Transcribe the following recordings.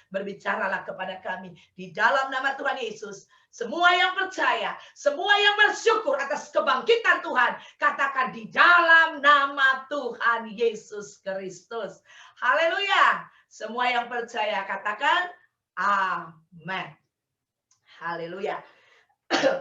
berbicaralah kepada kami. Di dalam nama Tuhan Yesus, semua yang percaya, semua yang bersyukur atas kebangkitan Tuhan, katakan di dalam nama Tuhan Yesus Kristus. Haleluya. Semua yang percaya katakan amin. Haleluya.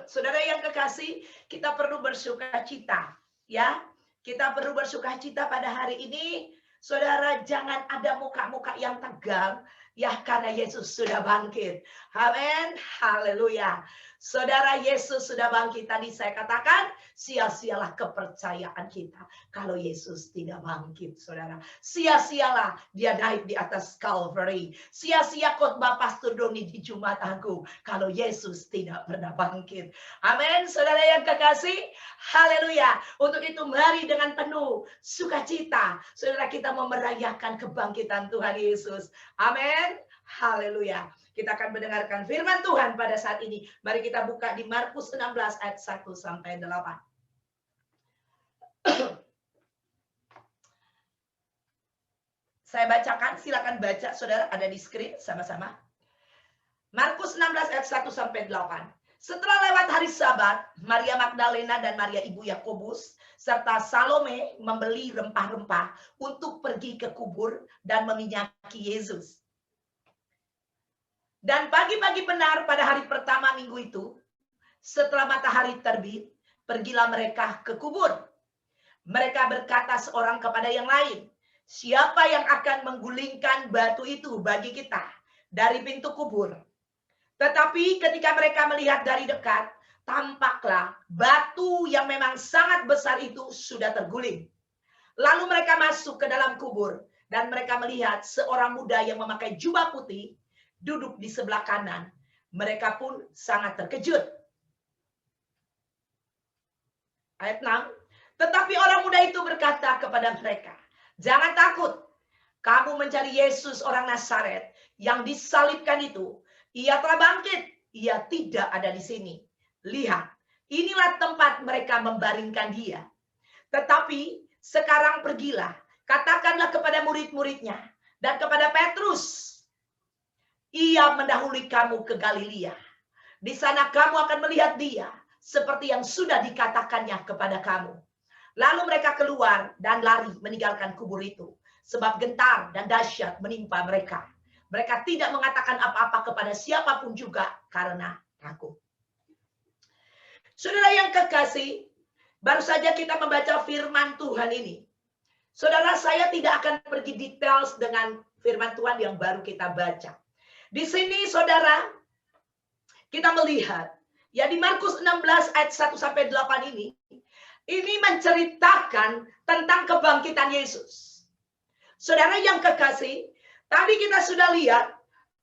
Saudara yang kekasih, kita perlu bersukacita, ya. Kita perlu bersukacita pada hari ini. Saudara, jangan ada muka-muka yang tegang, ya, karena Yesus sudah bangkit. Amin. Haleluya. Saudara, Yesus sudah bangkit. Tadi saya katakan, sia-sialah kepercayaan kita kalau Yesus tidak bangkit, saudara. Sia-sialah dia naik di atas Calvary. Sia-sia khotbah Pastor Doni di Jumat Agung kalau Yesus tidak pernah bangkit. Amin, saudara yang kekasih. Haleluya. Untuk itu mari dengan penuh sukacita, saudara, kita mau merayakan kebangkitan Tuhan Yesus. Amin. Haleluya. Kita akan mendengarkan firman Tuhan pada saat ini. Mari kita buka di Markus 16 ayat 1 sampai 8. Saya bacakan, silakan baca, saudara, ada di screen sama-sama. Markus 16 ayat 1 sampai 8. Setelah lewat hari Sabat, Maria Magdalena dan Maria ibu Yakobus serta Salome membeli rempah-rempah untuk pergi ke kubur dan meminyaki Yesus. Dan pagi-pagi benar pada hari pertama minggu itu, setelah matahari terbit, pergilah mereka ke kubur. Mereka berkata seorang kepada yang lain, siapa yang akan menggulingkan batu itu bagi kita dari pintu kubur? Tetapi ketika mereka melihat dari dekat, tampaklah batu yang memang sangat besar itu sudah terguling. Lalu mereka masuk ke dalam kubur, dan mereka melihat seorang muda yang memakai jubah putih duduk di sebelah kanan. Mereka pun sangat terkejut. Ayat 6. Tetapi orang muda itu berkata kepada mereka, jangan takut. Kamu mencari Yesus orang Nazaret yang disalibkan itu. Ia telah bangkit. Ia tidak ada di sini. Lihat, inilah tempat mereka membaringkan dia. Tetapi sekarang pergilah, katakanlah kepada murid-muridnya dan kepada Petrus, ia mendahului kamu ke Galilea. Di sana kamu akan melihat dia seperti yang sudah dikatakannya kepada kamu. Lalu mereka keluar dan lari meninggalkan kubur itu, sebab gentar dan dahsyat menimpa mereka. Mereka tidak mengatakan apa-apa kepada siapapun juga karena takut. Saudara yang kekasih, baru saja kita membaca firman Tuhan ini. Saudara, saya tidak akan pergi details dengan firman Tuhan yang baru kita baca. Di sini, saudara, kita melihat, ya, di Markus 16 ayat 1 sampai 8 ini menceritakan tentang kebangkitan Yesus. Saudara yang kekasih, tadi kita sudah lihat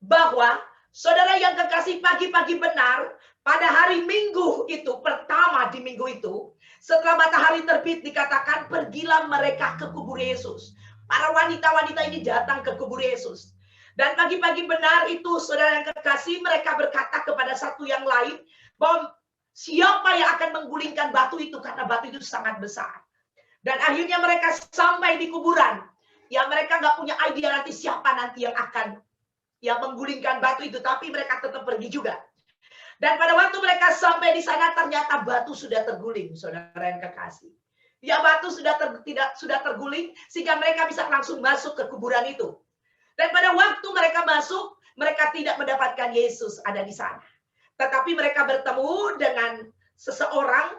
bahwa saudara yang kekasih, pagi-pagi benar pada hari Minggu itu, pertama di minggu itu, setelah matahari terbit dikatakan pergilah mereka ke kubur Yesus. Para wanita-wanita ini datang ke kubur Yesus. Dan pagi-pagi benar itu, saudara yang kekasih, mereka berkata kepada satu yang lain bahwa siapa yang akan menggulingkan batu itu, karena batu itu sangat besar. Dan akhirnya mereka sampai di kuburan. Ya, mereka nggak punya idea nanti siapa nanti yang akan menggulingkan batu itu, tapi mereka tetap pergi juga. Dan pada waktu mereka sampai di sana, ternyata batu sudah terguling, saudara yang kekasih. Ya, batu sudah terguling sehingga mereka bisa langsung masuk ke kuburan itu. Dan pada waktu mereka masuk, mereka tidak mendapatkan Yesus ada di sana. Tetapi mereka bertemu dengan seseorang,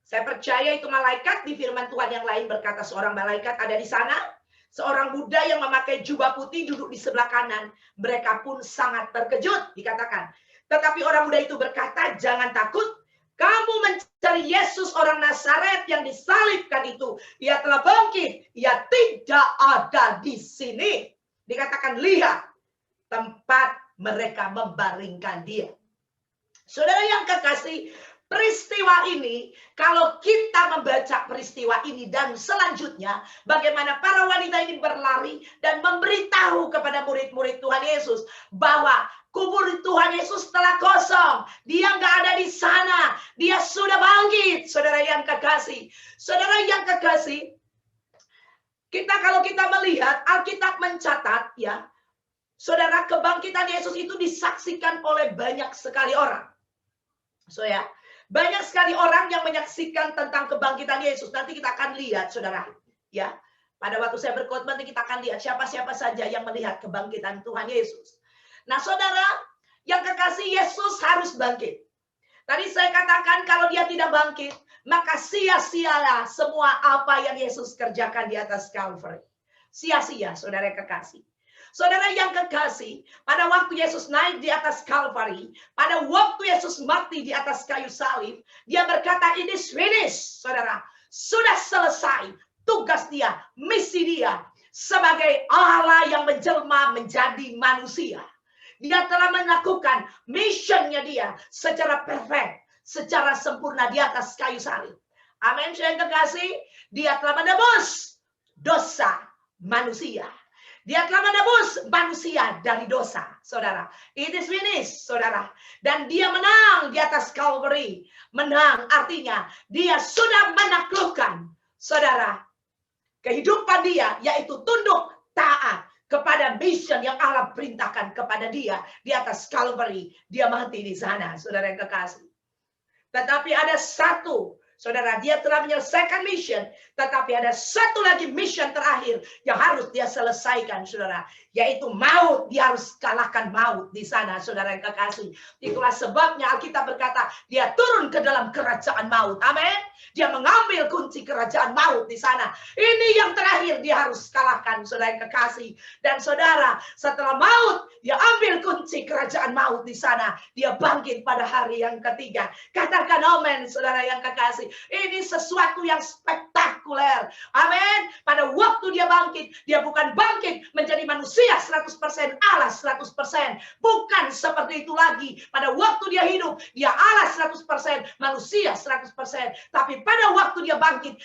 saya percaya itu malaikat. Di firman Tuhan yang lain berkata seorang malaikat ada di sana. Seorang muda yang memakai jubah putih duduk di sebelah kanan. Mereka pun sangat terkejut, dikatakan. Tetapi orang muda itu berkata, jangan takut. Kamu mencari Yesus orang Nazaret yang disalibkan itu. Ia telah bangkit. Ia tidak ada di sini. Dikatakan, lihat tempat mereka membaringkan dia. Saudara yang kekasih, peristiwa ini, kalau kita membaca peristiwa ini dan selanjutnya, bagaimana para wanita ini berlari dan memberitahu kepada murid-murid Tuhan Yesus bahwa kubur Tuhan Yesus telah kosong. Dia nggak ada di sana. Dia sudah bangkit, saudara yang kekasih. Saudara yang kekasih, kalau kita melihat, Alkitab mencatat, ya, Saudara, kebangkitan Yesus itu disaksikan oleh banyak sekali orang. So ya, banyak sekali orang yang menyaksikan tentang kebangkitan Yesus. Nanti kita akan lihat, saudara. Ya, pada waktu saya berkhotbah nanti kita akan lihat siapa-siapa saja yang melihat kebangkitan Tuhan Yesus. Nah, saudara, yang kekasih, Yesus harus bangkit. Tadi saya katakan kalau dia tidak bangkit, maka sia-sialah semua apa yang Yesus kerjakan di atas Calvary. Sia-sia, saudara kekasih. Saudara yang kekasih, pada waktu Yesus naik di atas Calvary, pada waktu Yesus mati di atas kayu salib, dia berkata, "It is finished," saudara. Sudah selesai tugas dia, misi dia sebagai Allah yang menjelma menjadi manusia. Dia telah melakukan missionnya dia secara perfect, secara sempurna di atas kayu salib. Amin, yang kekasih, dia telah menebus dosa manusia. Dia telah menebus manusia dari dosa, saudara. It is finished, saudara. Dan dia menang di atas Calvary. Menang artinya dia sudah menaklukkan, saudara, kehidupan dia, yaitu tunduk taat kepada mission yang Allah perintahkan kepada dia di atas Calvary. Dia mati di sana, saudara yang kekasih. Tetapi ada satu, saudara, dia telah menyelesaikan mission, tetapi ada satu lagi mission terakhir yang harus dia selesaikan, saudara, yaitu maut. Dia harus kalahkan maut di sana, saudara yang kekasih. Itulah sebabnya Alkitab berkata, dia turun ke dalam kerajaan maut. Amin. Dia mengambil kunci kerajaan maut di sana. Ini yang terakhir dia harus kalahkan, saudara yang kekasih. Dan saudara, setelah maut, dia ambil kunci kerajaan maut di sana. Dia bangkit pada hari yang ketiga. Katakan amin, saudara yang kekasih. Ini sesuatu yang spektakuler. Amin. Pada waktu dia bangkit, dia bukan bangkit menjadi manusia 100%, Allah 100%. Bukan seperti itu lagi. Pada waktu dia hidup, dia Allah 100%, manusia 100%. Tapi pada waktu dia bangkit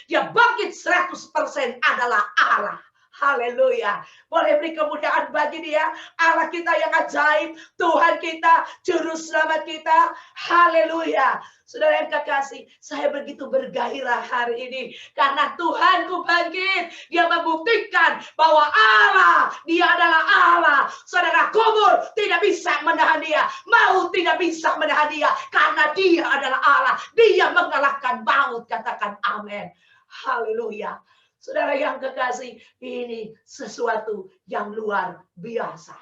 100% adalah Allah. Haleluya. Boleh beri kemuliaan bagi dia. Allah kita yang ajaib. Tuhan kita, juru selamat kita. Haleluya. Saudara yang kekasih, saya begitu bergairah hari ini. Karena Tuhanku bangkit. Dia membuktikan bahwa Allah, dia adalah Allah. Saudara, kubur tidak bisa menahan dia. Maut tidak bisa menahan dia. Karena dia adalah Allah. Dia mengalahkan maut. Katakan amin. Haleluya. Saudara yang kekasih, ini sesuatu yang luar biasa.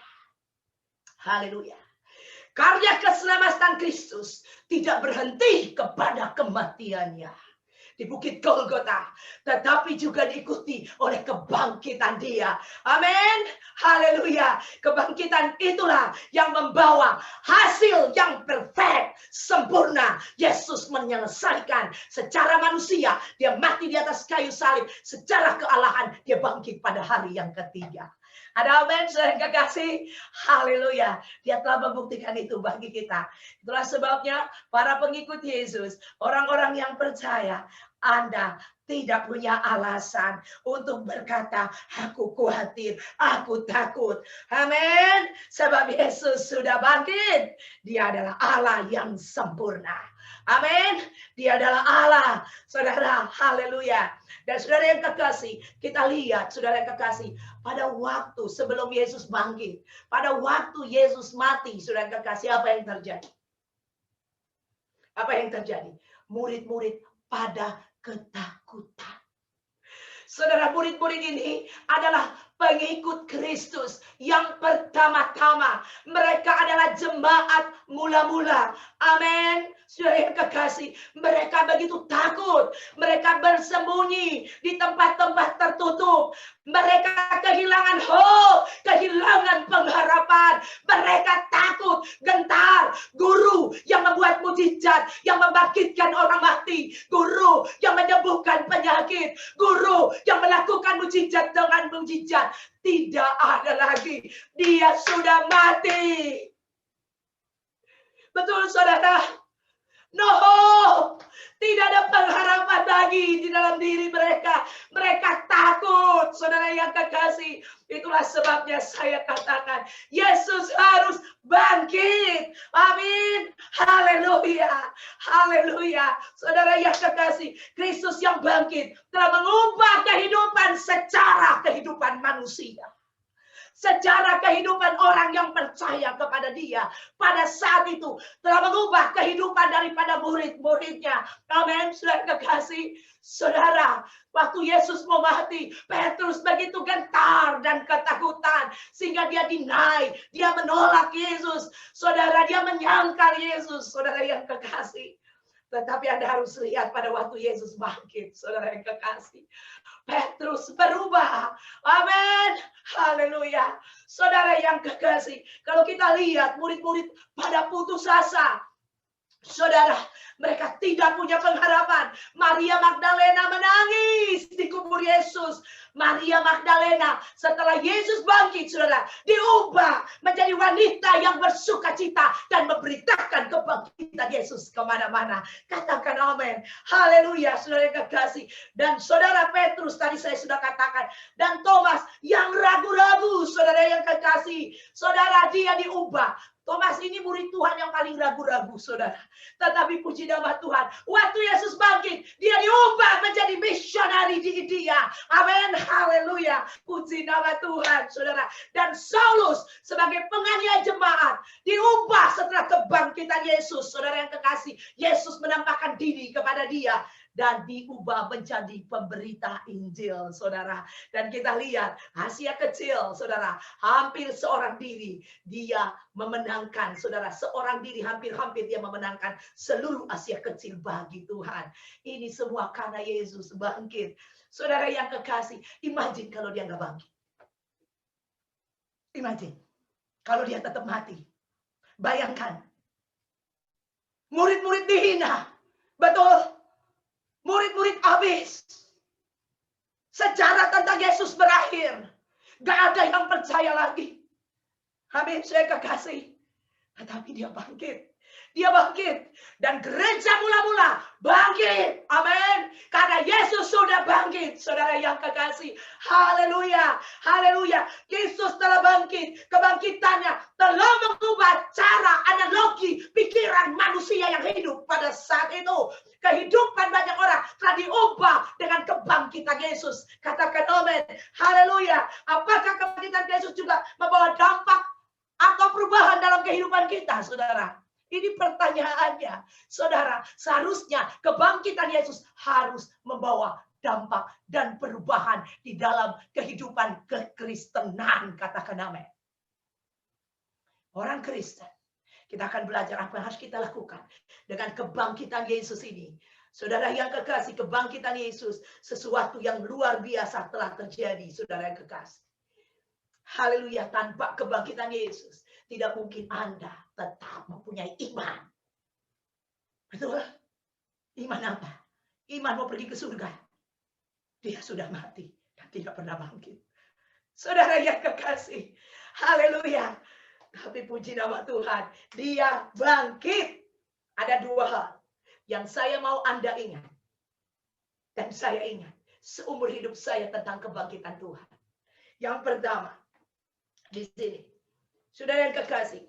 Haleluya. Karya keselamatan Kristus tidak berhenti kepada kematiannya di Bukit Golgota, tetapi juga diikuti oleh kebangkitan dia. Amin. Haleluya. Kebangkitan itulah yang membawa hasil yang perfect, sempurna. Yesus menyelesaikan secara manusia. Dia mati di atas kayu salib. Secara kealahan, dia bangkit pada hari yang ketiga. Ada amin, saudara kekasih. Haleluya. Dia telah membuktikan itu bagi kita. Itulah sebabnya para pengikut Yesus, orang-orang yang percaya, Anda tidak punya alasan untuk berkata, aku khawatir, aku takut. Amin. Sebab Yesus sudah bangkit. Dia adalah Allah yang sempurna. Amin. Dia adalah Allah. Saudara, haleluya. Dan saudara yang kekasih, kita lihat, saudara yang kekasih, pada waktu sebelum Yesus bangkit, pada waktu Yesus mati, saudara yang kekasih, apa yang terjadi? Apa yang terjadi? Murid-murid pada ketakutan. Saudara, murid-murid ini adalah pengikut Kristus yang pertama-tama. Mereka adalah jemaat mula-mula. Amin. Saudara yang kekasih, mereka begitu takut. Mereka bersembunyi di tempat-tempat tertutup. Mereka kehilangan hope, kehilangan pengharapan. Mereka takut, gentar. Guru yang membuat mujizat, yang membangkitkan orang mati. Guru yang menyembuhkan penyakit. Guru yang melakukan mujizat dengan mujizat. Tidak ada lagi. Dia sudah mati. Betul, saudara? No, tidak ada pengharapan lagi di dalam diri mereka. Mereka takut, saudara yang kekasih. Itulah sebabnya saya katakan, Yesus harus bangkit. Amin. Haleluya. Haleluya. Saudara yang kekasih, Kristus yang bangkit telah mengubah kehidupan secara kehidupan manusia. sejarah kehidupan orang yang percaya kepada dia pada saat itu telah mengubah kehidupan daripada murid-muridnya. Amin, saudara kekasih. Saudara, waktu Yesus mau mati, Petrus begitu gentar dan ketakutan sehingga dia deny, dia menolak Yesus. Saudara, dia menyangkal Yesus, saudara yang kekasih. Tetapi Anda harus lihat pada waktu Yesus bangkit, saudara yang kekasih. Petrus berubah. Amin. Haleluya. Saudara yang kekasih, kalau kita lihat murid-murid pada putus asa. Saudara, mereka tidak punya pengharapan. Maria Magdalena menangis di kubur Yesus. Maria Magdalena setelah Yesus bangkit, saudara, diubah menjadi wanita yang bersuka cita dan memberitakan kebangkitan Yesus kemana-mana. Katakan amin. Haleluya, saudara yang kekasih. Dan saudara Petrus tadi saya sudah katakan. Dan Thomas yang ragu-ragu, saudara yang kekasih. Saudara, dia diubah. Thomas ini murid Tuhan yang paling ragu-ragu, saudara. Tetapi puji nama Tuhan, waktu Yesus bangkit, dia diubah menjadi misionari di India. Amin, haleluya. Puji nama Tuhan, saudara. Dan Saulus sebagai penganiaya jemaat diubah setelah kebangkitan Yesus, saudara yang kekasih. Yesus menampakkan diri kepada dia dan diubah menjadi pemberita Injil, saudara. Dan kita lihat Asia kecil, saudara, hampir seorang diri dia memenangkan, saudara, seorang diri hampir-hampir dia memenangkan seluruh Asia kecil bagi Tuhan. Ini semua karena Yesus bangkit. Saudara yang kekasih, imagine kalau dia nggak bangkit. Imagine kalau dia tetap mati. Bayangkan, murid-murid dihina, betul. Murid-murid habis. Sejarah tentang Yesus berakhir. Gak ada yang percaya lagi. Amin, saya kekasih. Tetapi dia bangkit. Dia bangkit. Dan gereja mula-mula bangkit. Amin. Karena Yesus sudah bangkit. Saudara yang kekasih. Haleluya. Haleluya. Yesus telah bangkit. Kebangkitannya telah mengubah cara, analogi, pikiran manusia yang hidup pada saat itu. Kehidupan banyak orang telah diubah dengan kebangkitan Yesus. Katakan amin. Haleluya. Apakah kebangkitan Yesus juga membawa dampak atau perubahan dalam kehidupan kita, saudara? Ini pertanyaannya. Saudara, seharusnya kebangkitan Yesus harus membawa dampak dan perubahan di dalam kehidupan kekristenan. Katakan amin. Orang Kristen, kita akan belajar apa yang harus kita lakukan dengan kebangkitan Yesus ini. Saudara yang kekasih, kebangkitan Yesus sesuatu yang luar biasa telah terjadi, saudara yang kekasih. Haleluya, tanpa kebangkitan Yesus tidak mungkin Anda tetap mempunyai iman. Betul? Iman apa? Iman mau pergi ke surga. Dia sudah mati dan tidak pernah bangkit. Saudara yang kekasih, haleluya. Tapi puji nama Tuhan, dia bangkit. Ada dua hal yang saya mau Anda ingat. Dan saya ingat seumur hidup saya tentang kebangkitan Tuhan. Yang pertama, di sini. Saudara yang kekasih,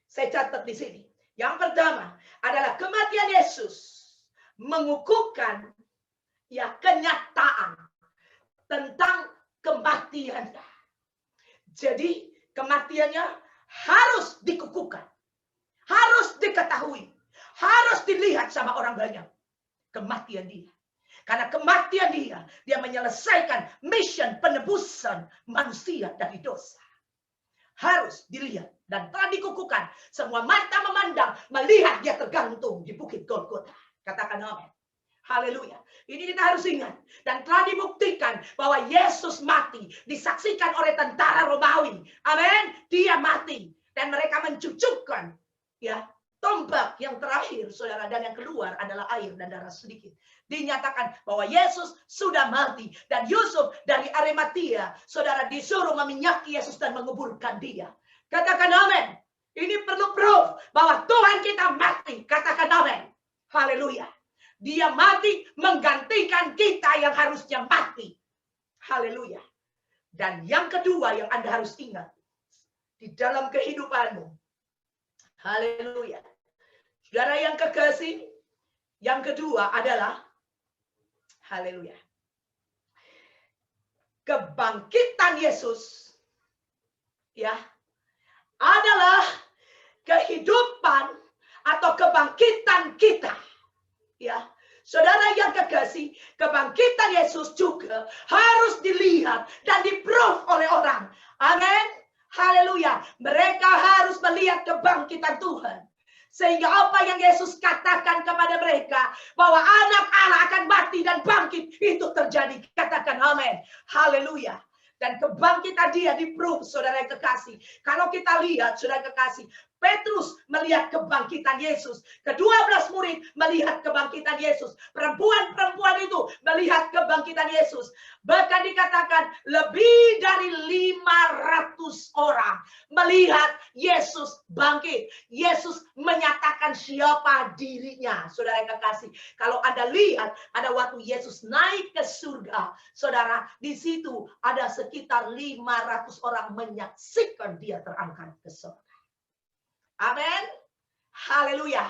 saya catat di sini. Yang pertama adalah kematian Yesus mengukuhkan ya kenyataan tentang kematiannya. Jadi kematiannya harus dikukuhkan, harus diketahui, harus dilihat sama orang banyak. Kematian dia. Karena kematian dia menyelesaikan mission penebusan manusia dari dosa. Harus dilihat dan telah dikukuhkan. Semua mata memandang, melihat dia tergantung di bukit Golgota. Katakan amin. Haleluya. Ini kita harus ingat. Dan telah dibuktikan bahwa Yesus mati. Disaksikan oleh tentara Romawi. Amin. Dia mati. Dan mereka mencucukkan ya tombak yang terakhir, saudara. Dan yang keluar adalah air dan darah sedikit. Dinyatakan bahwa Yesus sudah mati. Dan Yusuf dari Arimatia, saudara, disuruh meminyaki Yesus dan menguburkan dia. Katakan amin. Ini perlu proof bahwa Tuhan kita mati. Katakan amin. Haleluya. Dia mati menggantikan kita yang harusnya mati. Haleluya. Dan yang kedua yang Anda harus ingat. Di dalam kehidupanmu. Haleluya. Saudara yang kekasih. Yang kedua adalah. Haleluya. Kebangkitan Yesus ya, adalah kehidupan atau kebangkitan kita. Ya, saudara yang kekasih, kebangkitan Yesus juga harus dilihat dan di-proof oleh orang. Amin. Haleluya. Mereka harus melihat kebangkitan Tuhan. Sehingga apa yang Yesus katakan kepada mereka, bahwa anak Allah akan mati dan bangkit, itu terjadi. Katakan amin. Haleluya. Dan kebangkitan dia di-proof, saudara yang kekasih. Kalau kita lihat, saudara kekasih, Petrus melihat kebangkitan Yesus. Ke-12 murid melihat kebangkitan Yesus. Perempuan-perempuan itu melihat kebangkitan Yesus. Bahkan dikatakan lebih dari 500 orang melihat Yesus bangkit. Yesus menyatakan siapa dirinya. Saudara yang kekasih, kalau Anda lihat, ada waktu Yesus naik ke surga. Saudara, di situ ada sekitar 500 orang menyaksikan dia terangkat ke surga. Amin. Haleluya.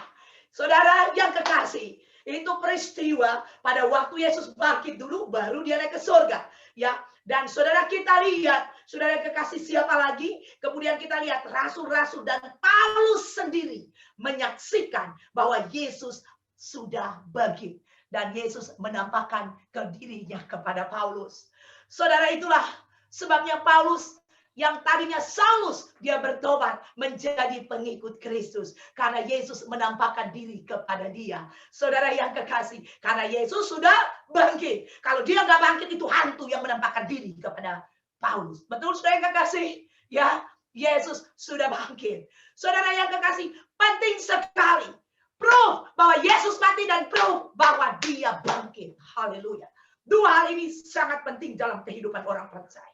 Saudara yang kekasih, itu peristiwa pada waktu Yesus bangkit dulu, baru dia naik ke surga. Ya, dan saudara kita lihat, saudara yang kekasih siapa lagi? Kemudian kita lihat rasul-rasul dan Paulus sendiri menyaksikan bahwa Yesus sudah bangkit. Dan Yesus menampakkan ke dirinya kepada Paulus. Saudara, itulah sebabnya Paulus yang tadinya Saulus, dia bertobat menjadi pengikut Kristus. Karena Yesus menampakkan diri kepada dia. Saudara yang kekasih, karena Yesus sudah bangkit. Kalau dia nggak bangkit, itu hantu yang menampakkan diri kepada Paulus. Betul, saudara yang kekasih? Ya, Yesus sudah bangkit. Saudara yang kekasih, penting sekali. Proof bahwa Yesus mati dan proof bahwa dia bangkit. Haleluya. Dua hal ini sangat penting dalam kehidupan orang percaya.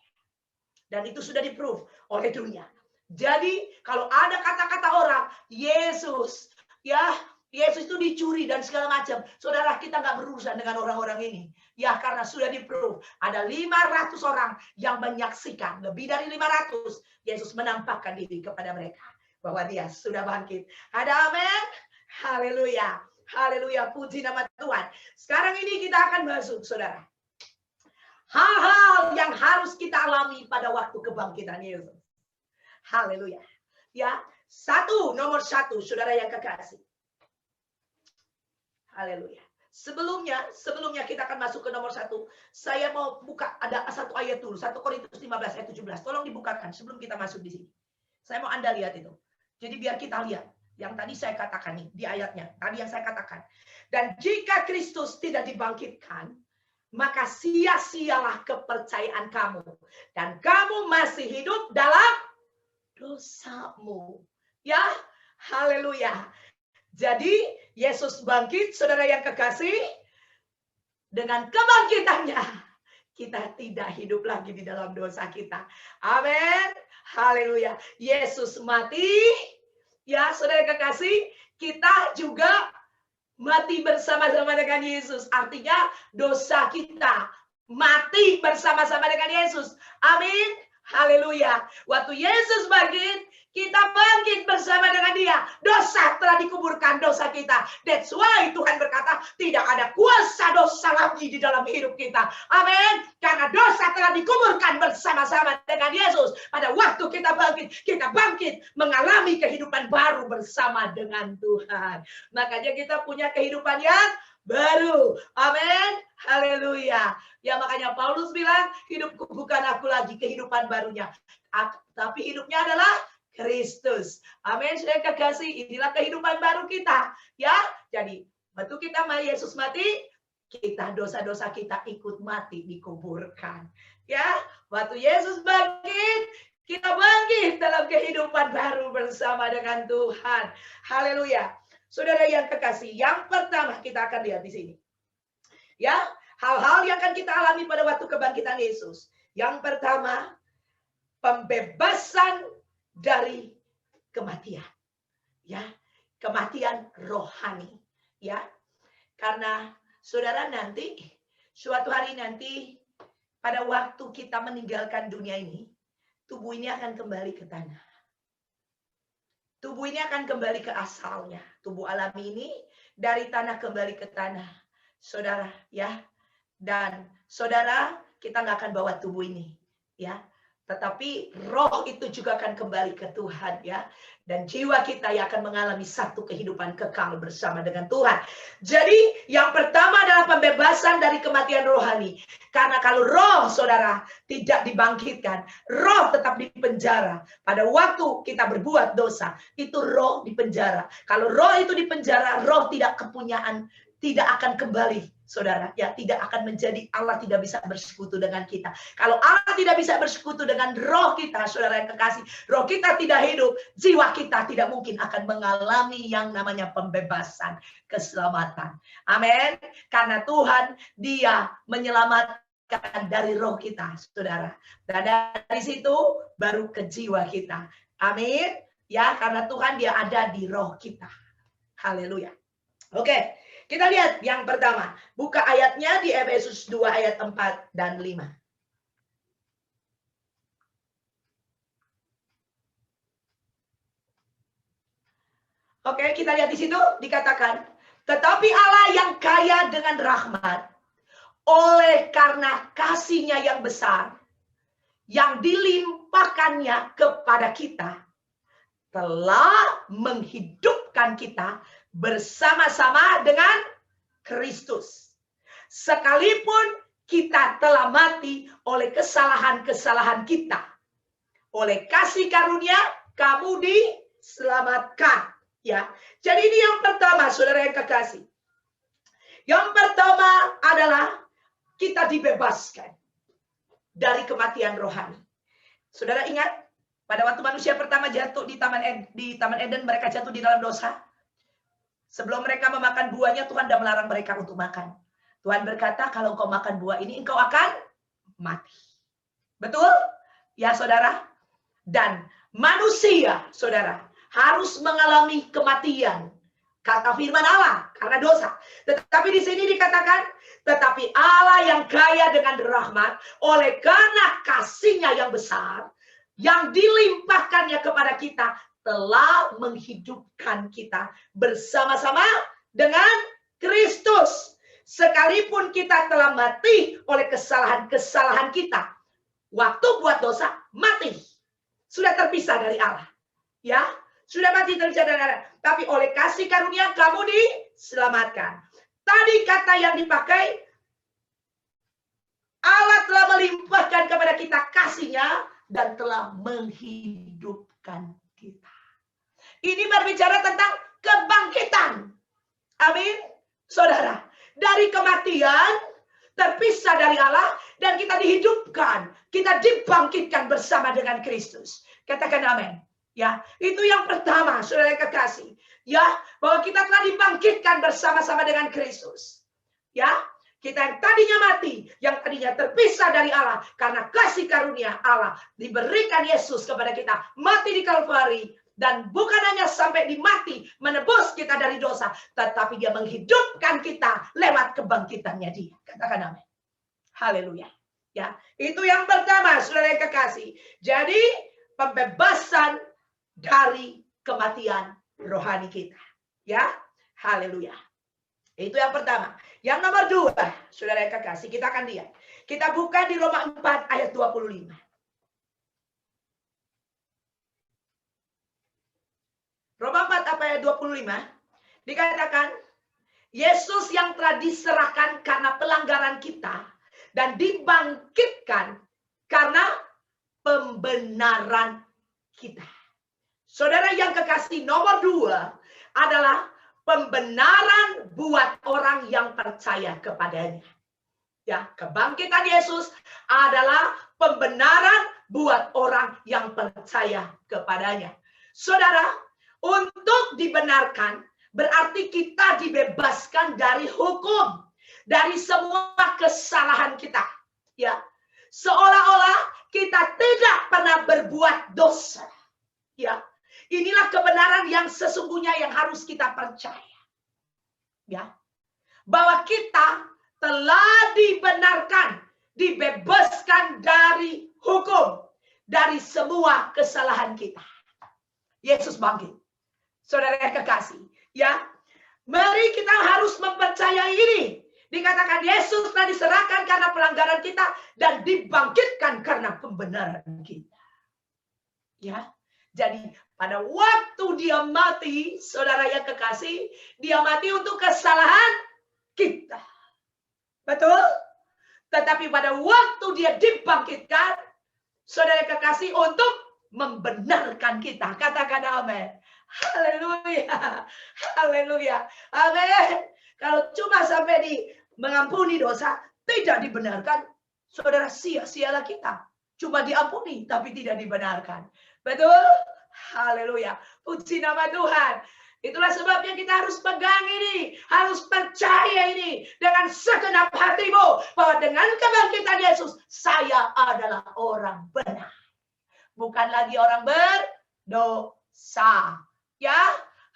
Dan itu sudah di-proof oleh dunia. Jadi kalau ada kata-kata orang, Yesus, ya, Yesus itu dicuri dan segala macam. Saudara, kita nggak berurusan dengan orang-orang ini. Ya, karena sudah di-proof. Ada 500 orang yang menyaksikan. Lebih dari 500. Yesus menampakkan diri kepada mereka. Bahwa dia sudah bangkit. Ada amin? Haleluya. Haleluya. Puji nama Tuhan. Sekarang ini kita akan masuk, saudara. Hal-hal yang harus kita alami pada waktu kebangkitan Yesus. Haleluya. Ya, nomor satu, saudara yang kekasih. Haleluya. Sebelumnya kita akan masuk ke nomor 1. Saya mau buka, ada satu ayat dulu. 1 Korintus 15 ayat 17. Tolong dibukakan sebelum kita masuk di sini. Saya mau Anda lihat itu. Jadi biar kita lihat. Yang tadi saya katakan nih, di ayatnya. Tadi yang saya katakan. Dan jika Kristus tidak dibangkitkan, maka sia-sialah kepercayaan kamu. Dan kamu masih hidup dalam dosamu. Ya, haleluya. Jadi, Yesus bangkit, saudara yang kekasih. Dengan kebangkitannya, kita tidak hidup lagi di dalam dosa kita. Amin. Haleluya. Yesus mati. Ya, saudara yang kekasih, kita juga mati bersama-sama dengan Yesus. Artinya dosa kita mati bersama-sama dengan Yesus. Amin. Haleluya. Waktu Yesus bangkit, kita bangkit bersama dengan dia. Dosa telah dikuburkan, dosa kita. That's why Tuhan berkata, tidak ada kuasa dosa lagi di dalam hidup kita. Amin. Karena dosa telah dikuburkan bersama-sama dengan Yesus. Pada waktu kita bangkit mengalami kehidupan baru bersama dengan Tuhan. Makanya kita punya kehidupan yang baru. Amin. Haleluya. Ya, makanya Paulus bilang, hidupku bukan aku lagi, kehidupan barunya. Tapi hidupnya adalah Kristus. Amin. Saya kekasih, inilah kehidupan baru kita. Ya, jadi waktu kita Yesus mati, kita dosa-dosa kita ikut mati, dikuburkan. Ya, waktu Yesus bangkit, kita bangkit dalam kehidupan baru bersama dengan Tuhan. Haleluya. Saudara yang kekasih, yang pertama kita akan lihat di sini. Ya, hal-hal yang akan kita alami pada waktu kebangkitan Yesus. Yang pertama, pembebasan dari kematian. Ya, kematian rohani. Ya, karena saudara nanti, suatu hari nanti, pada waktu kita meninggalkan dunia ini, tubuh ini akan kembali ke tanah. Tubuh ini akan kembali ke asalnya. Tubuh alami ini dari tanah kembali ke tanah. Saudara, ya. Dan saudara, kita nggak akan bawa tubuh ini. Ya. tetapi roh itu juga akan kembali ke Tuhan ya. Dan jiwa kita yang akan mengalami satu kehidupan kekal bersama dengan Tuhan. Jadi yang pertama adalah pembebasan dari kematian rohani. Karena kalau roh saudara tidak dibangkitkan, roh tetap di penjara. Pada waktu kita berbuat dosa, itu roh di penjara. Kalau roh itu di penjara, roh tidak kepunyaan, tidak akan kembali. Saudara, ya tidak akan menjadi, Allah tidak bisa bersekutu dengan kita. Kalau Allah tidak bisa bersekutu dengan roh kita, saudara yang kekasih, roh kita tidak hidup, jiwa kita tidak mungkin akan mengalami yang namanya pembebasan, keselamatan. Amin. Karena Tuhan, Dia menyelamatkan dari roh kita, saudara. Dan dari situ baru ke jiwa kita. Amin. Ya, karena Tuhan Dia ada di roh kita. Haleluya. Oke. Kita lihat yang pertama. Buka ayatnya di Efesus 2 ayat 4 dan 5. Oke, kita lihat di situ dikatakan, tetapi Allah yang kaya dengan rahmat, oleh karena kasih-Nya yang besar, yang dilimpahkannya kepada kita, telah menghidupkan kita bersama-sama dengan Kristus. Sekalipun kita telah mati oleh kesalahan-kesalahan kita, oleh kasih karunia kamu diselamatkan. Ya, jadi ini yang pertama, saudara yang kekasih. Yang pertama adalah kita dibebaskan dari kematian rohani. Saudara ingat, pada waktu manusia pertama jatuh di Taman Eden, mereka jatuh di dalam dosa. Sebelum mereka memakan buahnya, Tuhan sudah melarang mereka untuk makan. Tuhan berkata, kalau engkau makan buah ini, engkau akan mati. Betul? Ya, saudara. Dan manusia, saudara, harus mengalami kematian. Kata firman Allah, karena dosa. Tetapi di sini dikatakan, tetapi Allah yang kaya dengan rahmat, oleh karena kasih-Nya yang besar, yang dilimpahkannya kepada kita, telah menghidupkan kita bersama-sama dengan Kristus. Sekalipun kita telah mati oleh kesalahan-kesalahan kita. Waktu buat dosa, mati. Sudah terpisah dari Allah. Ya, sudah mati terpisah dari Allah. Tapi oleh kasih karunia kamu diselamatkan. Tadi kata yang dipakai, Allah telah melimpahkan kepada kita kasih-Nya dan telah menghidupkan kita. Ini berbicara tentang kebangkitan. Amin. Saudara, dari kematian, terpisah dari Allah, dan kita dihidupkan. Kita dibangkitkan bersama dengan Kristus. Katakan amin. Ya, itu yang pertama, saudara yang kekasih. Ya, bahwa kita telah dibangkitkan bersama-sama dengan Kristus. Ya, kita yang tadinya mati, yang tadinya terpisah dari Allah, karena kasih karunia Allah, diberikan Yesus kepada kita, mati di Kalvari, dan bukan hanya sampai di mati, menebus kita dari dosa, tetapi Dia menghidupkan kita lewat kebangkitannya Dia. Katakan amin. Haleluya. Ya, itu yang pertama, saudara yang kekasih. Jadi, pembebasan dari kematian rohani kita. Ya, haleluya. Itu yang pertama. Yang nomor 2, saudara yang kekasih, kita akan lihat. Kita buka di Roma 4 ayat 25. Roma 4 ayat 25 dikatakan, Yesus yang telah diserahkan karena pelanggaran kita dan dibangkitkan karena pembenaran kita. Saudara yang kekasih, nomor 2 adalah pembenaran buat orang yang percaya kepadanya. Ya, kebangkitan Yesus adalah pembenaran buat orang yang percaya kepadanya. Saudara, untuk dibenarkan berarti kita dibebaskan dari hukum, dari semua kesalahan kita. Ya, seolah-olah kita tidak pernah berbuat dosa. Ya, inilah kebenaran yang sesungguhnya yang harus kita percaya. Ya, bahwa kita telah dibenarkan, dibebaskan dari hukum, dari semua kesalahan kita. Yesus bangkit. Saudara yang kekasih, ya, mari kita harus mempercayai ini, Dikatakan Yesus telah diserahkan karena pelanggaran kita dan dibangkitkan karena pembenaran kita. Ya, jadi pada waktu dia mati, saudara yang kekasih, dia mati untuk kesalahan kita. Betul? Tetapi pada waktu dia dibangkitkan, saudara kekasih, untuk membenarkan kita. Katakan amin. Haleluya. Haleluya. Amin. Kalau cuma sampai di mengampuni dosa, tidak dibenarkan, saudara, sia-sialah kita. Cuma diampuni, tapi tidak dibenarkan. Betul? Haleluya. Puji nama Tuhan. Itulah sebabnya kita harus pegang ini, harus percaya ini dengan segenap hatimu, bahwa dengan kebangkitan Yesus, saya adalah orang benar. Bukan lagi orang berdosa. Ya,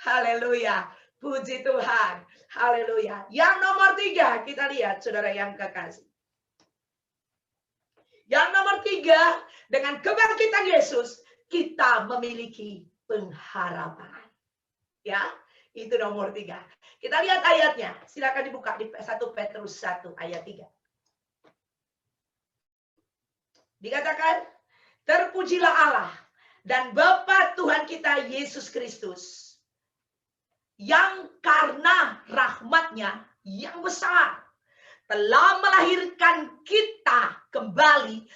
haleluya. Puji Tuhan. Haleluya. Yang nomor 3, kita lihat, saudara yang kekasih. Yang nomor 3, dengan kebangkitan Yesus, kita memiliki pengharapan. Ya, itu nomor 3. Kita lihat ayatnya. Silakan dibuka di 1 Petrus 1 ayat 3. Dikatakan, terpujilah Allah dan Bapa Tuhan kita Yesus Kristus, yang karena rahmat-Nya yang besar telah melahirkan kita kembali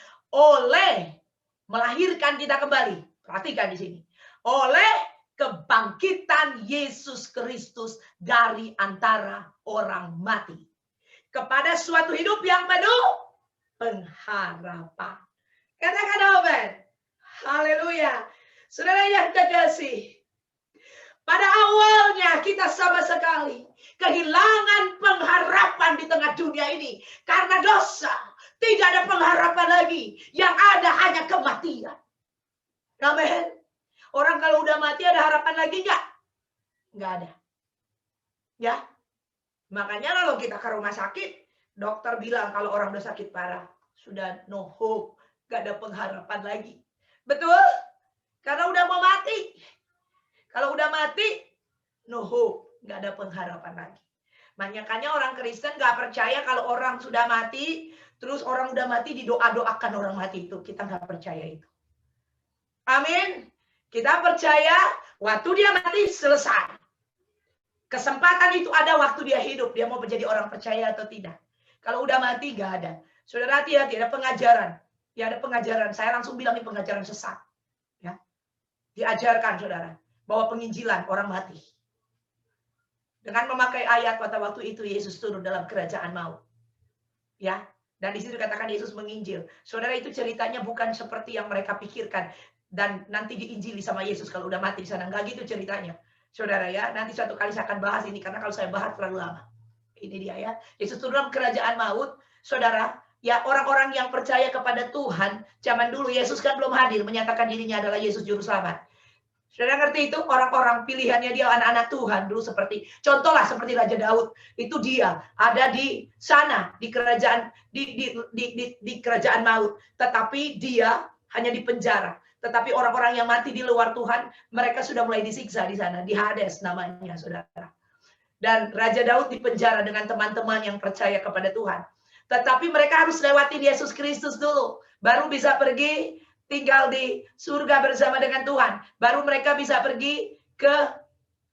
Perhatikan di sini. Oleh kebangkitan Yesus Kristus dari antara orang mati, kepada suatu hidup yang penuh pengharapan. Katakan amin. Haleluya. Saudara yang kekasih, pada awalnya kita sama sekali kehilangan pengharapan di tengah dunia ini. Karena dosa, tidak ada pengharapan lagi. Yang ada hanya kematian. Amin. Orang kalau udah mati ada harapan lagi nggak? Nggak ada. Ya. Makanya kalau kita ke rumah sakit, dokter bilang kalau orang udah sakit parah, sudah no hope, nggak ada pengharapan lagi. Betul? Karena udah mau mati. Kalau udah mati, no hope, nggak ada pengharapan lagi. Makanya orang Kristen nggak percaya kalau orang sudah mati, terus orang udah mati didoa-doakan orang mati itu. Kita nggak percaya itu. Amin. Kita percaya waktu dia mati selesai. Kesempatan itu ada waktu dia hidup. Dia mau menjadi orang percaya atau tidak. Kalau udah mati nggak ada. Saudara hati-hati, ada pengajaran. Ya ada pengajaran. Saya langsung bilang ini pengajaran sesat. Ya. Diajarkan saudara bahwa penginjilan orang mati. Dengan memakai ayat pada waktu itu Yesus turun dalam kerajaan maut. Ya. Dan di situ dikatakan Yesus menginjil. Saudara, itu ceritanya bukan seperti yang mereka pikirkan. Dan nanti diinjili sama Yesus kalau udah mati di sana. Enggak gitu ceritanya. Saudara ya, nanti suatu kali saya akan bahas ini. Karena kalau saya bahas terlalu lama. Ini dia ya. Yesus turun dalam kerajaan maut. Saudara, ya orang-orang yang percaya kepada Tuhan. Zaman dulu Yesus kan belum hadir. Menyatakan dirinya adalah Yesus Juru Selamat. Saudara ngerti itu? Orang-orang pilihannya dia anak-anak Tuhan. Dulu seperti, contohlah seperti Raja Daud. Itu dia ada di sana. Di kerajaan di kerajaan maut. Tetapi dia hanya di penjara. Tetapi orang-orang yang mati di luar Tuhan, mereka sudah mulai disiksa di sana, di Hades namanya, saudara. Dan Raja Daud dipenjara dengan teman-teman yang percaya kepada Tuhan. Tetapi mereka harus lewati Yesus Kristus dulu, baru bisa pergi tinggal di surga bersama dengan Tuhan. Baru mereka bisa pergi ke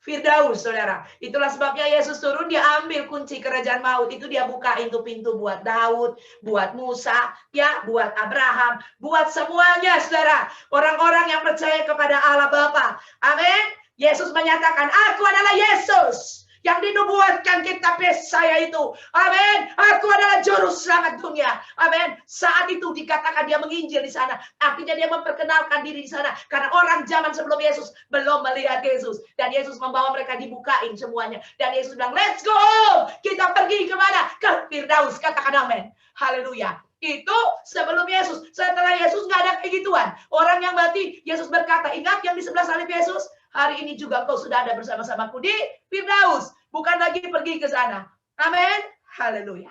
Firdaus, saudara. Itulah sebabnya Yesus turun, dia ambil kunci kerajaan maut. Itu dia buka pintu-pintu buat Daud, buat Musa, ya, buat Abraham, buat semuanya, saudara. Orang-orang yang percaya kepada Allah Bapa. Amin. Yesus menyatakan, aku adalah Yesus yang dinubuatkan kitab Yesaya itu. Amin. Aku adalah juru selamat dunia. Amin. Saat itu dikatakan dia menginjil di sana. Artinya dia memperkenalkan diri di sana. Karena orang zaman sebelum Yesus belum melihat Yesus. Dan Yesus membawa mereka dibukain semuanya. Dan Yesus bilang, let's go. Kita pergi kemana? Ke Firdaus. Katakan amin. Haleluya. Itu sebelum Yesus. Setelah Yesus nggak ada kayak gituan. Orang yang mati, Yesus berkata, ingat yang di sebelah salib Yesus? Hari ini juga engkau sudah ada bersama-samaku di Firdaus. Bukan lagi pergi ke sana. Amin. Haleluya.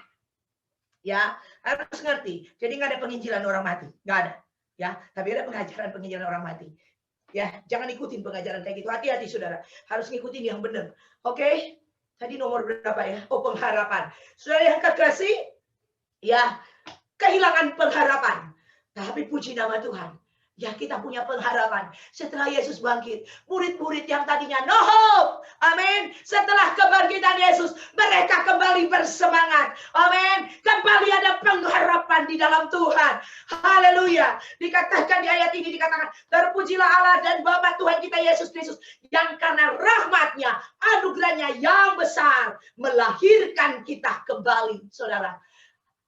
Ya, harus ngerti. Jadi nggak ada penginjilan orang mati. Nggak ada. Ya, tapi ada pengajaran penginjilan orang mati. Ya, jangan ikutin pengajaran kayak gitu. Hati-hati saudara. Harus ngikutin yang benar. Oke? Tadi nomor berapa ya? Oh, pengharapan. Saudara yang kekasih, ya, kehilangan pengharapan. Tapi puji nama Tuhan. Ya, kita punya pengharapan. Setelah Yesus bangkit, murid-murid yang tadinya no hope, amin. Setelah kebangkitan Yesus, mereka kembali bersemangat, amin. Kembali ada pengharapan di dalam Tuhan. Haleluya. Dikatakan di ayat ini, dikatakan, terpujilah Allah dan Bapa Tuhan kita Yesus Kristus, yang karena rahmatnya, anugerahnya yang besar, melahirkan kita kembali, saudara.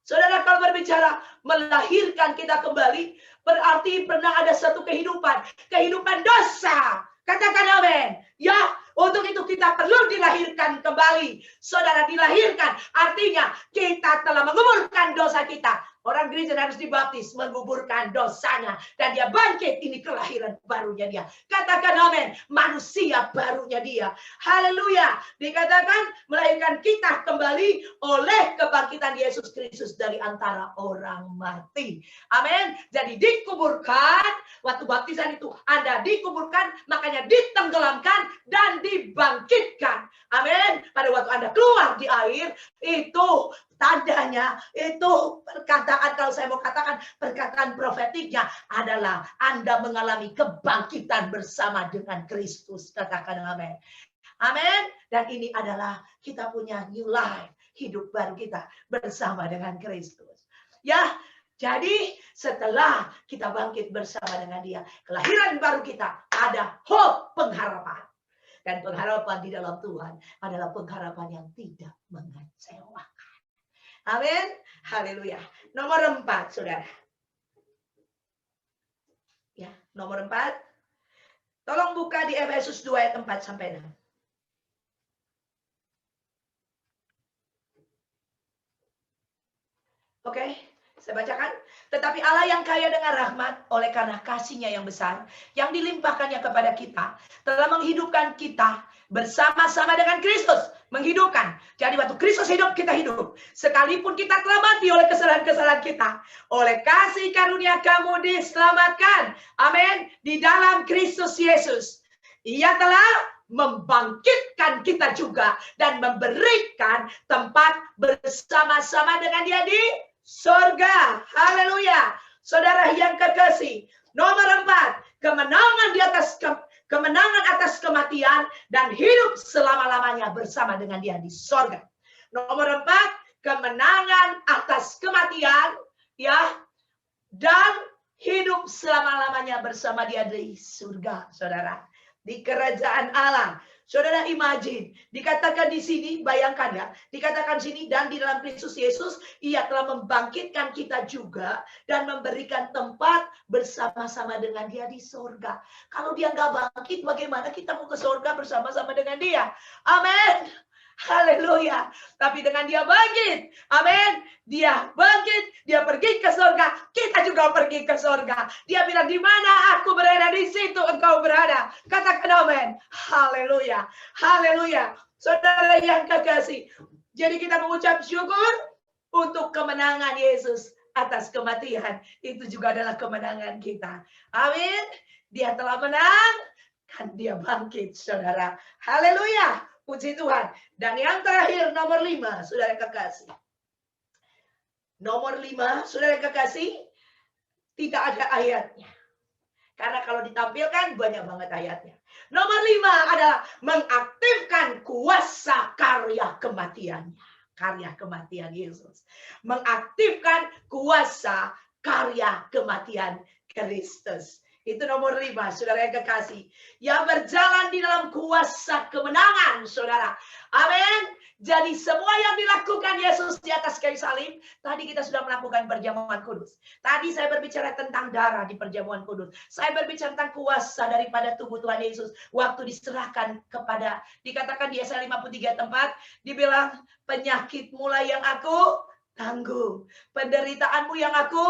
Saudara, kalau berbicara melahirkan kita kembali, berarti pernah ada satu kehidupan dosa. Katakan amin. Ya, untuk itu kita perlu dilahirkan kembali. Saudara, dilahirkan artinya kita telah menguburkan dosa kita. Orang Kristen harus dibaptis, menguburkan dosanya. Dan dia bangkit, ini kelahiran barunya dia. Katakan amin, manusia barunya dia. Haleluya. Dikatakan melahirkan kita kembali oleh kebangkitan Yesus Kristus dari antara orang mati. Amin. Jadi dikuburkan, waktu baptisan itu Anda dikuburkan, makanya ditenggelamkan dan dibangkitkan. Amin. Pada waktu Anda keluar di air, itu tandanya, itu perkataan, kalau saya mau katakan perkataan profetiknya adalah Anda mengalami kebangkitan bersama dengan Kristus. Katakan amin. Amin. Dan ini adalah kita punya new life, hidup baru kita bersama dengan Kristus. Ya, jadi setelah kita bangkit bersama dengan Dia, kelahiran baru kita ada hope, pengharapan. Dan pengharapan di dalam Tuhan adalah pengharapan yang tidak mengecewakan. Amin. Haleluya. Nomor 4, saudara. Ya, nomor 4. Tolong buka di Efesus 2 ayat 4 sampai 6. Oke, saya bacakan. Tetapi Allah yang kaya dengan rahmat, oleh karena kasih-Nya yang besar, yang dilimpahkannya kepada kita, telah menghidupkan kita bersama-sama dengan Kristus. Menghidupkan. Jadi waktu Kristus hidup, kita hidup. Sekalipun kita telah mati oleh kesalahan-kesalahan kita, oleh kasih karunia kamu diselamatkan. Amin. Di dalam Kristus Yesus. Ia telah membangkitkan kita juga dan memberikan tempat bersama-sama dengan Dia di surga. Haleluya. Saudara yang kekasih, nomor 4, kemenangan atas kematian dan hidup selama-lamanya bersama dengan Dia di surga. Nomor 4, kemenangan atas kematian, ya, dan hidup selama-lamanya bersama Dia di surga, saudara. Di kerajaan Allah. Saudara imagine, dikatakan di sini, bayangkan ya, dikatakan sini, dan di dalam Kristus Yesus, Ia telah membangkitkan kita juga, dan memberikan tempat bersama-sama dengan Dia di surga. Kalau Dia nggak bangkit, bagaimana kita mau ke surga bersama-sama dengan Dia? Amin. Haleluya. Tapi dengan Dia bangkit, amin. Dia bangkit, Dia pergi ke surga, kita juga pergi ke surga. Dia bilang, di mana aku berada, di situ engkau berada. Katakan amin. Haleluya. Haleluya. Saudara yang kekasih, jadi kita mengucap syukur untuk kemenangan Yesus atas kematian. Itu juga adalah kemenangan kita. Amin. Dia telah menang, kan Dia bangkit, saudara. Haleluya. Puji Tuhan. Dan yang terakhir, nomor 5, saudara kekasih. Nomor 5, saudara kekasih, tidak ada ayatnya. Karena kalau ditampilkan, banyak banget ayatnya. Nomor 5 adalah mengaktifkan kuasa karya kematiannya. Karya kematian Yesus. Mengaktifkan kuasa karya kematian Kristus. Itu nomor 5, saudara yang kekasih. Yang berjalan di dalam kuasa kemenangan, saudara. Amin. Jadi semua yang dilakukan Yesus di atas kayu salib, tadi kita sudah melakukan perjamuan kudus. Tadi saya berbicara tentang darah di perjamuan kudus. Saya berbicara tentang kuasa daripada tubuh Tuhan Yesus. Waktu diserahkan kepada, dikatakan di Yesaya 53 tempat, dibilang, penyakitmu lah yang aku tanggung. Penderitaanmu yang aku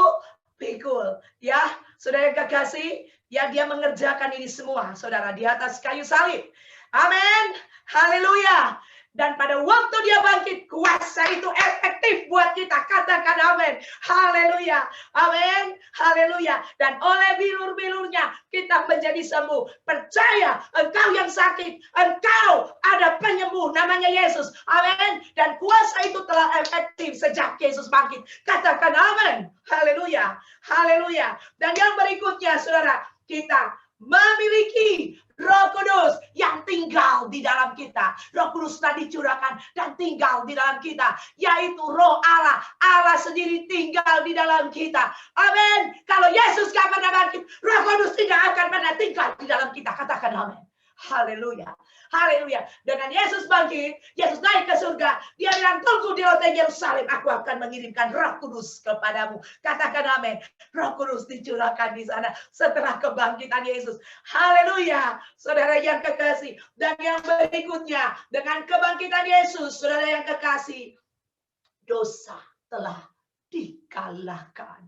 pikul. Ya, saudara yang kekasih, ya Dia mengerjakan ini semua, saudara, di atas kayu salib. Amin. Haleluya. Dan pada waktu dia bangkit, kuasa itu efektif buat kita. Katakan amin. Haleluya. Amin. Haleluya. Dan oleh bilur-bilurnya kita menjadi sembuh. Percaya, engkau yang sakit, engkau ada penyembuh namanya Yesus. Amin. Dan kuasa itu telah efektif sejak Yesus bangkit. Katakan amin. Haleluya. Haleluya. Dan yang berikutnya, saudara, kita memiliki Roh Kudus yang tinggal di dalam kita. Roh Kudus tadi dicurahkan dan tinggal di dalam kita, yaitu Roh Allah. Allah sendiri tinggal di dalam kita. Amin. Kalau Yesus gak pernah bangkit, Roh Kudus tidak akan pernah tinggal di dalam kita. Katakan amin. Haleluya. Haleluya. Dengan Yesus bangkit, Yesus naik ke surga. Dia bilang, tunggu di loteng Yerusalem. Aku akan mengirimkan Roh Kudus kepadamu. Katakan amin. Roh Kudus dicurahkan di sana setelah kebangkitan Yesus. Haleluya. Saudara yang kekasih. Dan yang berikutnya, dengan kebangkitan Yesus, saudara yang kekasih, dosa telah dikalahkan.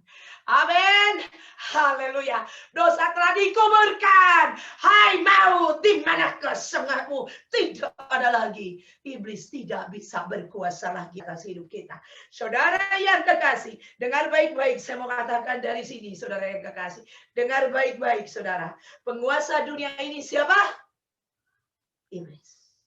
Amin. Haleluya. Dosa telah dikuburkan. Hai maut, di mana kesengatmu? Tidak ada lagi. Iblis tidak bisa berkuasa lagi atas hidup kita. Saudara yang kekasih, dengar baik-baik. Saya mau katakan dari sini, saudara yang kekasih. Dengar baik-baik, saudara. Penguasa dunia ini siapa? Iblis.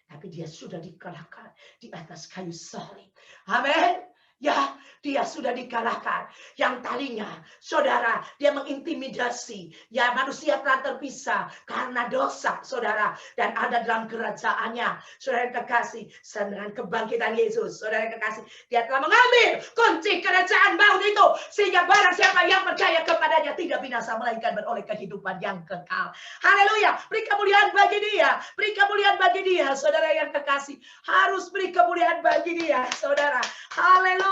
Tapi dia sudah dikalahkan di atas kayu salib. Amin. Ya, dia sudah dikalahkan. Yang tadinya, saudara, dia mengintimidasi. Ya, manusia telah terpisah karena dosa, saudara. Dan ada dalam kerajaannya. Saudara yang kekasih, dengan kebangkitan Yesus, saudara yang kekasih, dia telah mengambil kunci kerajaan maut itu. Sehingga barang siapa yang percaya kepadanya tidak binasa, melainkan beroleh kehidupan yang kekal. Haleluya. Beri kemuliaan bagi dia. Beri kemuliaan bagi dia, saudara yang kekasih. Harus beri kemuliaan bagi dia, saudara. Haleluya.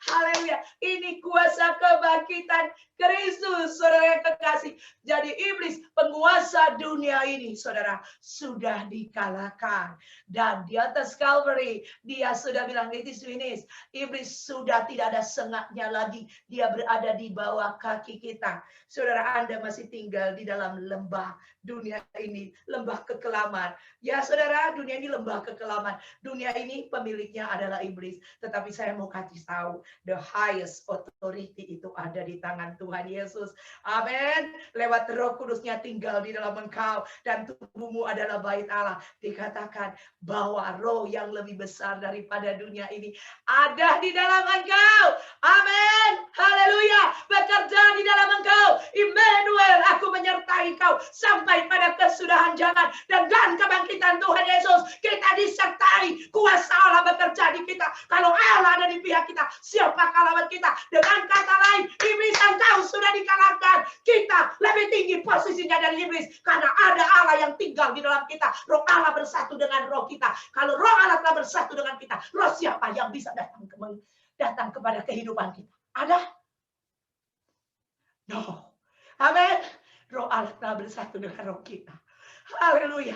Haleluya. Ini kuasa kebangkitan Kristus, saudara yang kekasih. Jadi iblis, penguasa dunia ini, saudara, sudah dikalahkan. Dan di atas Calvary, dia sudah bilang, it is finished. Iblis sudah tidak ada sengatnya lagi. Dia berada di bawah kaki kita. Saudara, Anda masih tinggal di dalam lembah dunia ini, lembah kekelaman. Ya, saudara, dunia ini lembah kekelaman. Dunia ini pemiliknya adalah iblis. Tetapi saya mau kasih tahu, the highest authority itu ada di tangan Tuhan Yesus. Amin. Lewat Roh Kudusnya tinggal di dalam engkau, dan tubuhmu adalah bait Allah. Dikatakan bahwa roh yang lebih besar daripada dunia ini ada di dalam engkau. Amin. Haleluya. Bekerja di dalam engkau. Immanuel, aku menyertai engkau sampai pada kesudahan zaman. Dan kebangkitan Tuhan Yesus, kita disertai kuasa Allah bekerja di kita. Kalau Allah ada di pihak kita, siapa lawan kita? Dengan kata lain, iblis engkau sudah dikalahkan. Kita lebih tinggi posisinya dari iblis, karena ada Allah yang tinggal di dalam kita. Roh Allah bersatu dengan roh kita. Kalau roh Allah telah bersatu dengan kita, roh siapa yang bisa datang kepada kehidupan kita? Ada? No. Amin. Roh Allah telah bersatu dengan roh kita. Haleluya.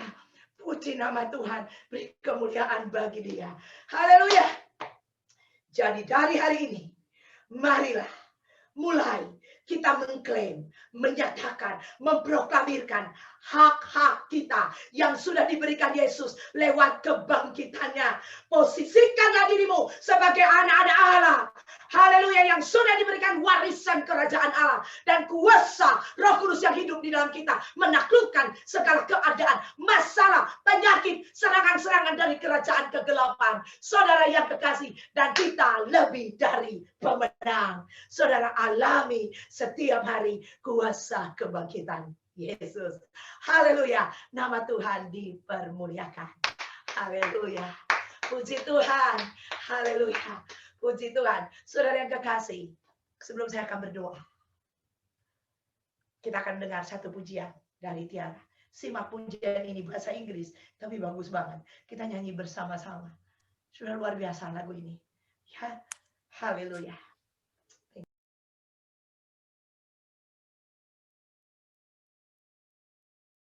Puji nama Tuhan. Beri kemuliaan bagi dia. Haleluya. Jadi dari hari ini, marilah mulai kita mengklaim, menyatakan, memproklamirkan hak-hak kita yang sudah diberikan Yesus lewat kebangkitannya. Posisikanlah dirimu sebagai anak-anak Allah. Haleluya, yang sudah diberikan warisan kerajaan Allah. Dan kuasa Roh Kudus yang hidup di dalam kita menaklukkan segala keadaan, masalah, penyakit, serangan-serangan dari kerajaan kegelapan. Saudara yang kekasih, dan kita lebih dari pemenang. Saudara alami setiap hari kuasa kebangkitan Yesus. Haleluya. Nama Tuhan dipermuliakan. Haleluya. Puji Tuhan. Haleluya. Puji Tuhan. Saudara yang kekasih, sebelum saya akan berdoa, kita akan dengar satu pujian dari Tiara. Simak pujian ini bahasa Inggris, tapi bagus banget. Kita nyanyi bersama-sama. Sudah luar biasa lagu ini. Ya, haleluya.